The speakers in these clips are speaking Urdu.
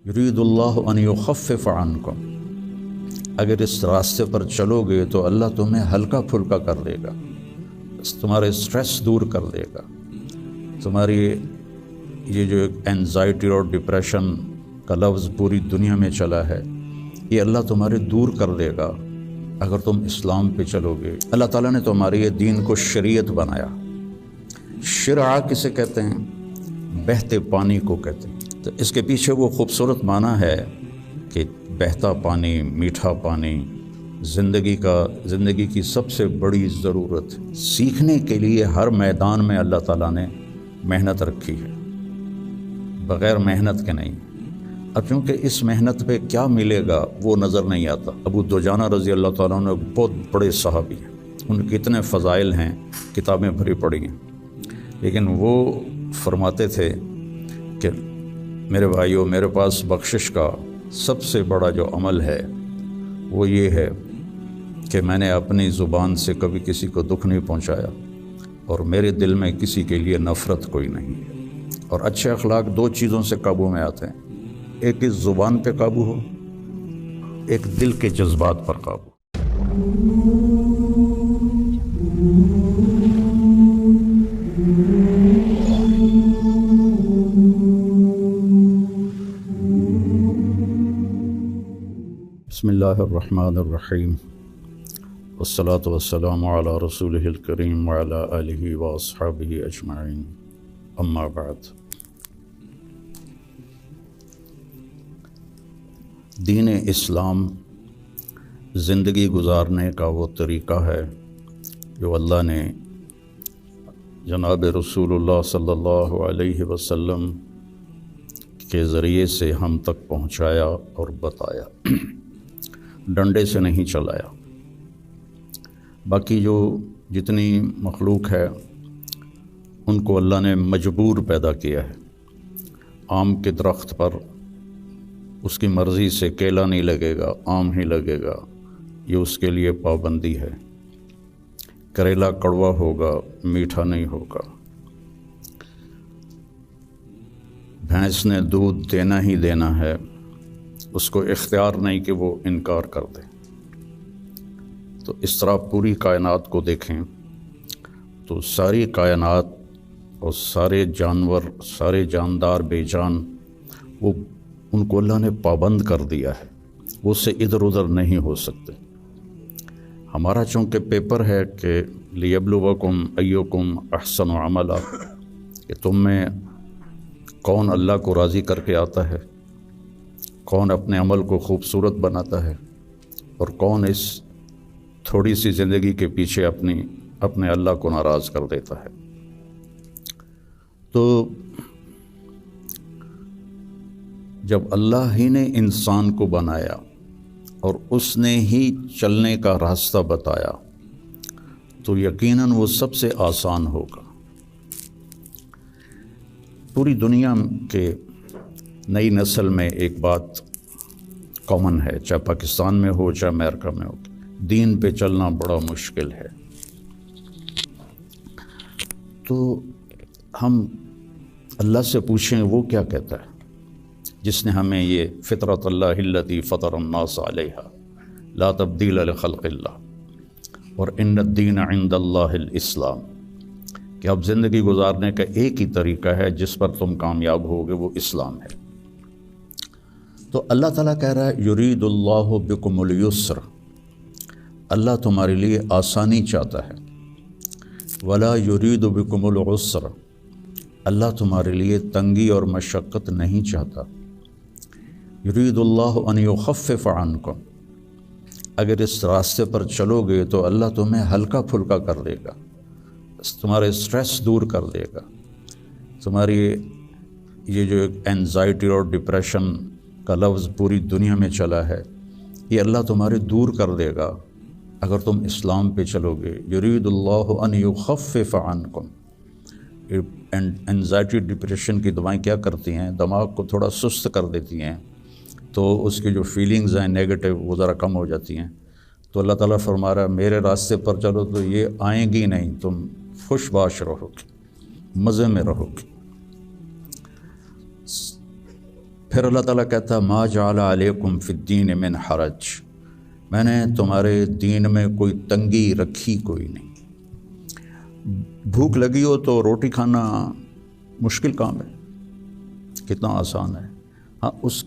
یرید اللہ ان یخفف عنکم، اگر اس راستے پر چلو گے تو اللہ تمہیں ہلکا پھلکا کر دے گا، تمہارے سٹریس دور کر دے گا، تمہاری یہ جو اینزائٹی اور ڈپریشن کا لفظ پوری دنیا میں چلا ہے یہ اللہ تمہارے دور کر دے گا اگر تم اسلام پہ چلو گے۔ اللہ تعالیٰ نے تمہارے یہ دین کو شریعت بنایا۔ شرع کسے کہتے ہیں؟ بہتے پانی کو کہتے ہیں۔ تو اس کے پیچھے وہ خوبصورت معنی ہے کہ بہتا پانی، میٹھا پانی، زندگی کی سب سے بڑی ضرورت۔ سیکھنے کے لیے ہر میدان میں اللہ تعالیٰ نے محنت رکھی ہے، بغیر محنت کے نہیں۔ اب چونکہ اس محنت پہ کیا ملے گا وہ نظر نہیں آتا۔ ابو دجانہ رضی اللہ تعالیٰ عنہ بہت بڑے صحابی ہیں، ان کے اتنے فضائل ہیں، کتابیں بھری پڑی ہیں، لیکن وہ فرماتے تھے کہ میرے بھائیوں، میرے پاس بخشش کا سب سے بڑا جو عمل ہے وہ یہ ہے کہ میں نے اپنی زبان سے کبھی کسی کو دکھ نہیں پہنچایا اور میرے دل میں کسی کے لیے نفرت کوئی نہیں ہے۔ اور اچھے اخلاق دو چیزوں سے قابو میں آتے ہیں، ایک اس زبان پہ قابو ہو، ایک دل کے جذبات پر قابو۔ بسم اللہ الرحمن الرحیم، والصلاة والسلام علی رسولہ الکریم وعلی آلہ واصحابہ اجمعین، اما بعد۔ دین اسلام زندگی گزارنے کا وہ طریقہ ہے جو اللہ نے جناب رسول اللہ صلی اللہ علیہ وسلم کے ذریعے سے ہم تک پہنچایا اور بتایا، ڈنڈے سے نہیں چلایا۔ باقی جو جتنی مخلوق ہے ان کو اللہ نے مجبور پیدا کیا ہے۔ آم کے درخت پر اس کی مرضی سے کیلا نہیں لگے گا، آم ہی لگے گا، یہ اس کے لیے پابندی ہے۔ کریلا کڑوا ہوگا، میٹھا نہیں ہوگا۔ بھینس نے دودھ دینا ہی دینا ہے، اس کو اختیار نہیں کہ وہ انکار کر دے۔ تو اس طرح پوری کائنات کو دیکھیں تو ساری کائنات اور سارے جانور، سارے جاندار بے جان، وہ ان کو اللہ نے پابند کر دیا ہے، وہ اس سے ادھر ادھر نہیں ہو سکتے۔ ہمارا چونکہ پیپر ہے کہ لیبلوکم ایکم احسن عملا، کہ تم میں کون اللہ کو راضی کر کے آتا ہے، کون اپنے عمل کو خوبصورت بناتا ہے، اور کون اس تھوڑی سی زندگی کے پیچھے اپنے اللہ کو ناراض کر دیتا ہے۔ تو جب اللہ ہی نے انسان کو بنایا اور اس نے ہی چلنے کا راستہ بتایا تو یقیناً وہ سب سے آسان ہوگا۔ پوری دنیا کے نئی نسل میں ایک بات کامن ہے، چاہے پاکستان میں ہو چاہے امریکہ میں ہو، دین پہ چلنا بڑا مشکل ہے۔ تو ہم اللہ سے پوچھیں وہ کیا کہتا ہے جس نے ہمیں یہ فطرت اللہ التی فطر الناس علیہا لا تبدیل لخلق اللہ اور ان الدین عند اللہ الاسلام، کہ اب زندگی گزارنے کا ایک ہی طریقہ ہے جس پر تم کامیاب ہوگے، وہ اسلام ہے۔ تو اللہ تعالیٰ کہہ رہا ہے یرید اللہ بکم الیسر، اللہ تمہارے لیے آسانی چاہتا ہے، ولا یرید بکم العسر، اللہ تمہارے لیے تنگی اور مشقت نہیں چاہتا۔ یرید اللہ ان یخفف عنکم، اگر اس راستے پر چلو گے تو اللہ تمہیں ہلکا پھلکا کر دے گا، تمہارے سٹریس دور کر دے گا، تمہاری یہ جو اینزائٹی اور ڈپریشن کا لفظ پوری دنیا میں چلا ہے یہ اللہ تمہارے دور کر دے گا اگر تم اسلام پہ چلو گے۔ یرید اللہ ان یخفف عنکم، اینزائٹی ڈپریشن کی دوائیں کیا کرتی ہیں؟ دماغ کو تھوڑا سست کر دیتی ہیں، تو اس کی جو فیلنگز ہیں نیگیٹو وہ ذرا کم ہو جاتی ہیں۔ تو اللہ تعالیٰ فرما رہا ہے میرے راستے پر چلو تو یہ آئیں گی نہیں، تم خوش باش رہو گے، مزے میں رہو گے۔ پھر اللہ تعالیٰ کہتا ہے ما جعل علیکم فی الدین من حرج، میں نے تمہارے دین میں کوئی تنگی رکھی کوئی نہیں۔ بھوک لگی ہو تو روٹی کھانا مشکل کام ہے، کتنا آسان ہے۔ ہاں، اس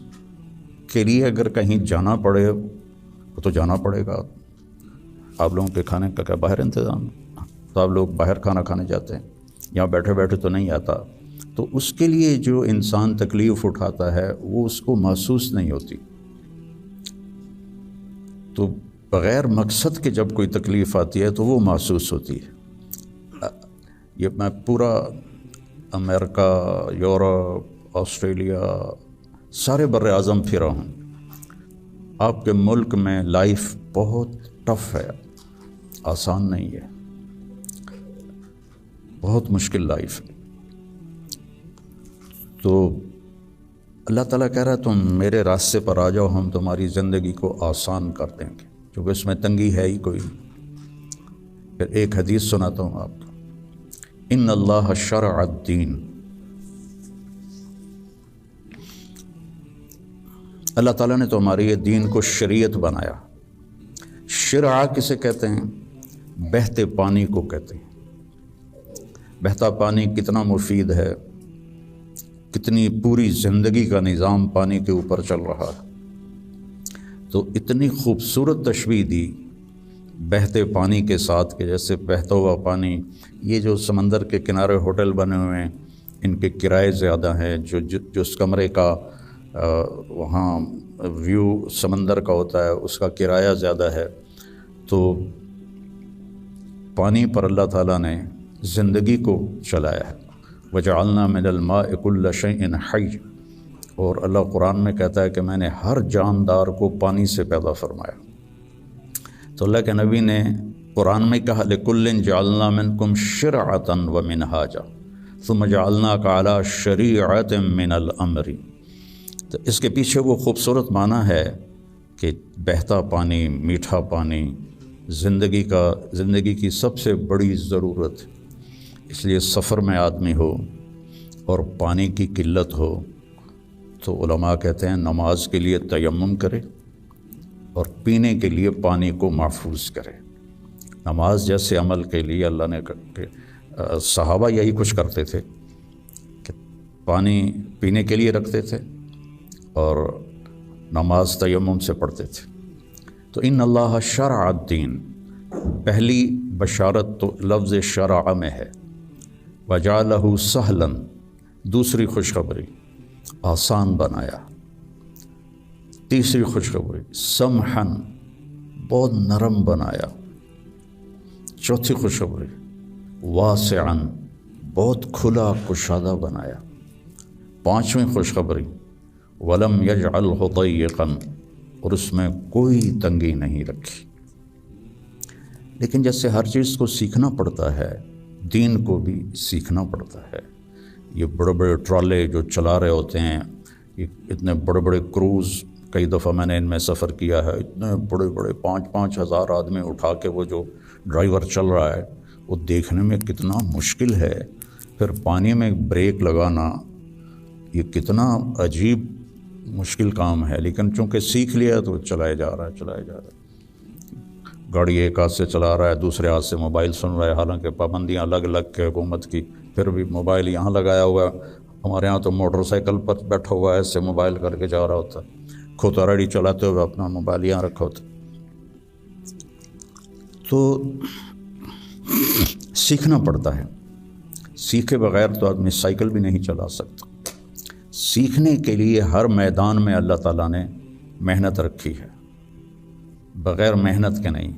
کے لیے اگر کہیں جانا پڑے تو جانا پڑے گا۔ آپ لوگوں کے کھانے کا کیا باہر انتظام ہے؟ تو آپ لوگ باہر کھانا کھانے جاتے ہیں، یہاں بیٹھے بیٹھے تو نہیں آتا۔ تو اس کے لیے جو انسان تکلیف اٹھاتا ہے وہ اس کو محسوس نہیں ہوتی۔ تو بغیر مقصد کے جب کوئی تکلیف آتی ہے تو وہ محسوس ہوتی ہے۔ یہ میں پورا امریکہ، یورپ، آسٹریلیا، سارے بر اعظم پھرا ہوں۔ آپ کے ملک میں لائف بہت ٹف ہے، آسان نہیں ہے، بہت مشکل لائف ہے۔ تو اللہ تعالیٰ کہہ رہا ہے تم میرے راستے پر آ جاؤ، ہم تمہاری زندگی کو آسان کر دیں گے، کیونکہ اس میں تنگی ہے ہی کوئی نہیں۔ پھر ایک حدیث سناتا ہوں آپ کو، ان اللہ شرع الدین، اللہ تعالیٰ نے تو ہمارے یہ دین کو شریعت بنایا۔ شرع کسے کہتے ہیں؟ بہتے پانی کو کہتے ہیں۔ بہتا پانی کتنا مفید ہے، کتنی پوری زندگی کا نظام پانی کے اوپر چل رہا ہے۔ تو اتنی خوبصورت تشبیہ دی بہتے پانی کے ساتھ کہ جیسے بہتا ہوا پانی، یہ جو سمندر کے کنارے ہوٹل بنے ہوئے ہیں ان کے کرائے زیادہ ہیں، جو اس کمرے کا وہاں ویو سمندر کا ہوتا ہے اس کا کرایہ زیادہ ہے۔ تو پانی پر اللہ تعالیٰ نے زندگی کو چلایا ہے۔ وَجَعَلْنَا مِنَ الْمَاءِ كُلَّ شَيْءٍ حَيٍّ، اور اللہ قرآن میں کہتا ہے کہ میں نے ہر جاندار کو پانی سے پیدا فرمایا۔ تو اللہ کے نبی نے قرآن میں کہا لِكُلٍّ جَعَلْنَا مِنْكُمْ شِرْعَةً وَمِنْهَاجًا ثُمَّ جَعَلْنَاكَ عَلَى شَرِيعَةٍ مِنَ الْأَمْرِ۔ تو اس کے پیچھے وہ خوبصورت معنی ہے کہ بہتا پانی، میٹھا پانی زندگی کی سب سے بڑی ضرورت، اس لیے سفر میں آدمی ہو اور پانی کی قلت ہو تو علماء کہتے ہیں نماز کے لیے تیمم کرے اور پینے کے لیے پانی کو محفوظ کرے۔ نماز جیسے عمل کے لیے اللہ نے صحابہ یہی کچھ کرتے تھے کہ پانی پینے کے لیے رکھتے تھے اور نماز تیمم سے پڑھتے تھے۔ تو ان اللہ شرع الدین، پہلی بشارت تو لفظ شرع میں ہے، وجعلہ سہلا، دوسری خوشخبری آسان بنایا، تیسری خوشخبری سمحن، بہت نرم بنایا، چوتھی خوشخبری واسعن، بہت کھلا کشادہ بنایا، پانچویں خوشخبری ولم یجعلہ ضیقا، اور اس میں کوئی تنگی نہیں رکھی۔ لیکن جیسے ہر چیز کو سیکھنا پڑتا ہے، دین کو بھی سیکھنا پڑتا ہے۔ یہ بڑے بڑے ٹرالے جو چلا رہے ہوتے ہیں، یہ اتنے بڑے بڑے کروز، کئی دفعہ میں نے ان میں سفر کیا ہے، اتنے بڑے بڑے 5-5 ہزار آدمی اٹھا کے وہ جو ڈرائیور چل رہا ہے وہ دیکھنے میں کتنا مشکل ہے۔ پھر پانی میں بریک لگانا یہ کتنا عجیب مشکل کام ہے، لیکن چونکہ سیکھ لیا تو چلائے جا رہا ہے۔ گاڑی ایک ہاتھ سے چلا رہا ہے، دوسرے ہاتھ سے موبائل سن رہا ہے، حالانکہ پابندیاں الگ الگ کے حکومت کی، پھر بھی موبائل یہاں لگایا ہوا ہے۔ ہمارے ہاں تو موٹر سائیکل پر بیٹھا ہوا ہے، ایسے موبائل کر کے جا رہا ہوتا ہے، کھوتا ریڈی چلاتے ہوئے اپنا موبائل یہاں رکھا ہوتا ہے۔ تو سیکھنا پڑتا ہے، سیکھے بغیر تو آدمی سائیکل بھی نہیں چلا سکتا۔ سیکھنے کے لیے ہر میدان میں اللہ تعالیٰ نے محنت رکھی ہے، بغیر محنت کے نہیں۔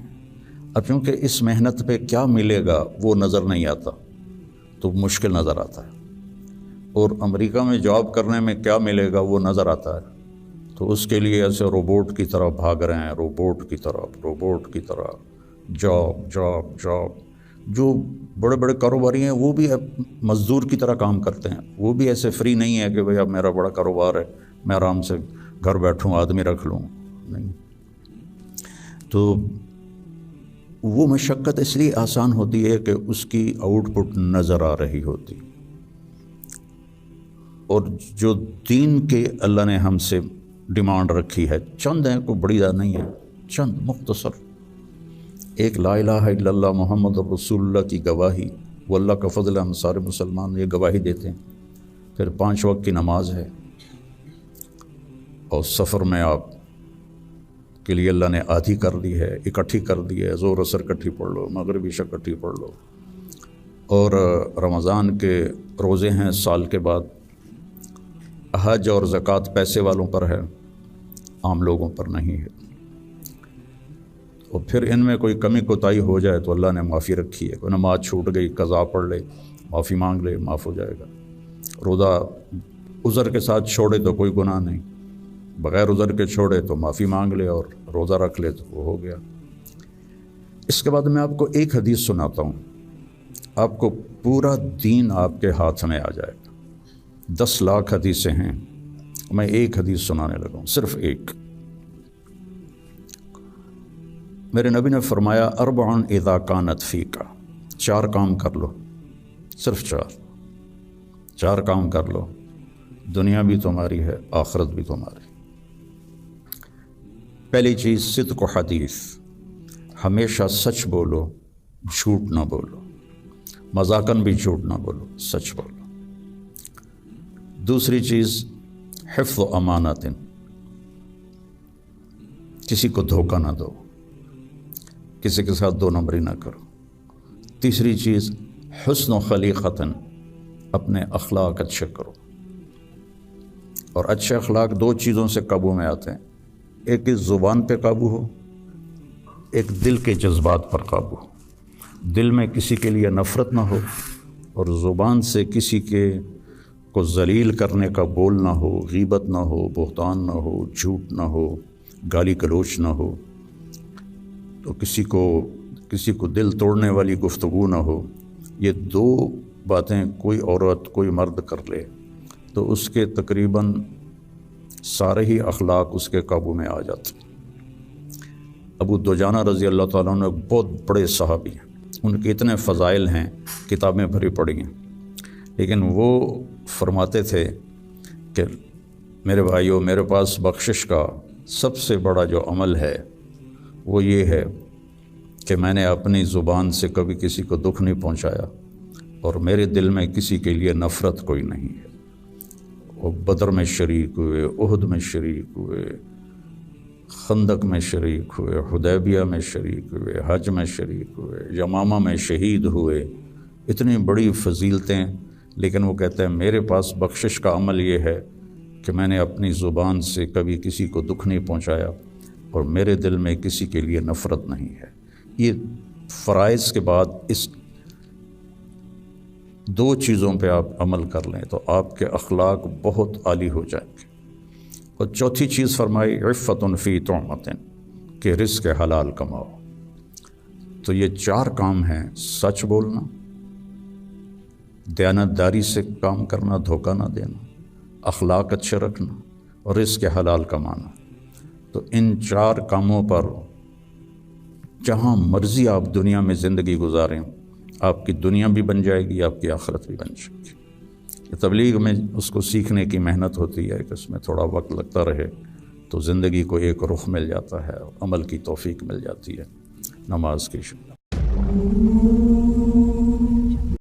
اب چونکہ اس محنت پہ کیا ملے گا وہ نظر نہیں آتا تو مشکل نظر آتا ہے، اور امریکہ میں جاب کرنے میں کیا ملے گا وہ نظر آتا ہے، تو اس کے لیے ایسے روبوٹ کی طرح بھاگ رہے ہیں، روبوٹ کی طرح جاب۔ جو بڑے بڑے کاروباری ہیں وہ بھی مزدور کی طرح کام کرتے ہیں، وہ بھی ایسے فری نہیں ہے کہ بھئی اب میرا بڑا کاروبار ہے میں آرام سے گھر بیٹھوں آدمی رکھ لوں، نہیں۔ تو وہ مشقت اس لیے آسان ہوتی ہے کہ اس کی آؤٹ پٹ نظر آ رہی ہوتی۔ اور جو دین کے اللہ نے ہم سے ڈیمانڈ رکھی ہے چند ہیں، کوئی بڑی بات نہیں ہے، چند مختصر. ایک لا الہ الا اللہ محمد رسول اللہ کی گواہی، وہ اللہ کا فضل ہے، ہم سارے مسلمان یہ گواہی دیتے ہیں. پھر 5 وقت کی نماز ہے، اور سفر میں آپ کے لیے اللہ نے آدھی کر دی ہے، اکٹھی کر دی ہے، ظہر اثر اکٹھی پڑھ لو، مغرب عشاء اکٹھی پڑھ لو. اور رمضان کے روزے ہیں سال کے بعد. حج اور زکوٰۃ پیسے والوں پر ہے، عام لوگوں پر نہیں ہے. اور پھر ان میں کوئی کمی کوتاہی ہو جائے تو اللہ نے معافی رکھی ہے. کوئی نماز چھوٹ گئی، قضا پڑھ لے، معافی مانگ لے، معاف ہو جائے گا. روزہ عذر کے ساتھ چھوڑے تو کوئی گناہ نہیں، بغیر عذر کے چھوڑے تو معافی مانگ لے اور روزہ رکھ لے تو وہ ہو گیا. اس کے بعد میں آپ کو ایک حدیث سناتا ہوں، آپ کو پورا دین آپ کے ہاتھ میں آ جائے گا. 10 لاکھ حدیثیں ہیں، میں ایک حدیث سنانے لگا ہوں، صرف ایک. میرے نبی نے فرمایا 4 اذا کانت فیکا، 4 کام کر لو، صرف 4 کام کر لو، دنیا بھی تمہاری ہے، آخرت بھی تمہاری. پہلی چیز صدق و حدیث، ہمیشہ سچ بولو، جھوٹ نہ بولو، مذاقاً بھی جھوٹ نہ بولو، سچ بولو. دوسری چیز حفظ و امانت، کسی کو دھوکہ نہ دو، کسی کے ساتھ 2 نمبری نہ کرو. تیسری چیز حسن و خلیقت، اپنے اخلاق اچھے کرو. اور اچھے اخلاق 2 چیزوں سے قابو میں آتے ہیں، ایک زبان پہ قابو ہو، ایک دل کے جذبات پر قابو ہو. دل میں کسی کے لیے نفرت نہ ہو، اور زبان سے کسی کے کو ذلیل کرنے کا بول نہ ہو، غیبت نہ ہو، بہتان نہ ہو، جھوٹ نہ ہو، گالی گلوچ نہ ہو، تو کسی کو دل توڑنے والی گفتگو نہ ہو. یہ 2 باتیں کوئی عورت کوئی مرد کر لے تو اس کے تقریباً سارے ہی اخلاق اس کے قابو میں آ جاتے. ابو دجانہ رضی اللہ تعالیٰ عنہ ایک بہت بڑے صحابی ہیں، ان کے اتنے فضائل ہیں، کتابیں بھری پڑی ہیں، لیکن وہ فرماتے تھے کہ میرے بھائیو، میرے پاس بخشش کا سب سے بڑا جو عمل ہے وہ یہ ہے کہ میں نے اپنی زبان سے کبھی کسی کو دکھ نہیں پہنچایا، اور میرے دل میں کسی کے لیے نفرت کوئی نہیں ہے. وہ بدر میں شریک ہوئے، احد میں شریک ہوئے، خندق میں شریک ہوئے، حدیبیہ میں شریک ہوئے، حج میں شریک ہوئے، یمامہ میں شہید ہوئے، اتنی بڑی فضیلتیں. لیکن وہ کہتے ہیں میرے پاس بخشش کا عمل یہ ہے کہ میں نے اپنی زبان سے کبھی کسی کو دکھ نہیں پہنچایا، اور میرے دل میں کسی کے لیے نفرت نہیں ہے. یہ فرائض کے بعد اس 2 چیزوں پہ آپ عمل کر لیں تو آپ کے اخلاق بہت عالی ہو جائیں گے. اور چوتھی چیز فرمائی عفت فی طعمۃ، کہ رزق حلال کماؤ. تو یہ 4 کام ہیں، سچ بولنا، دیانتداری سے کام کرنا، دھوکہ نہ دینا، اخلاق اچھے رکھنا، اور رزق حلال کمانا. تو ان 4 کاموں پر جہاں مرضی آپ دنیا میں زندگی گزاریں، آپ کی دنیا بھی بن جائے گی، آپ کی آخرت بھی بن جائے گی. تبلیغ میں اس کو سیکھنے کی محنت ہوتی ہے کہ اس میں تھوڑا وقت لگتا رہے تو زندگی کو ایک رخ مل جاتا ہے، عمل کی توفیق مل جاتی ہے. نماز کی شکر.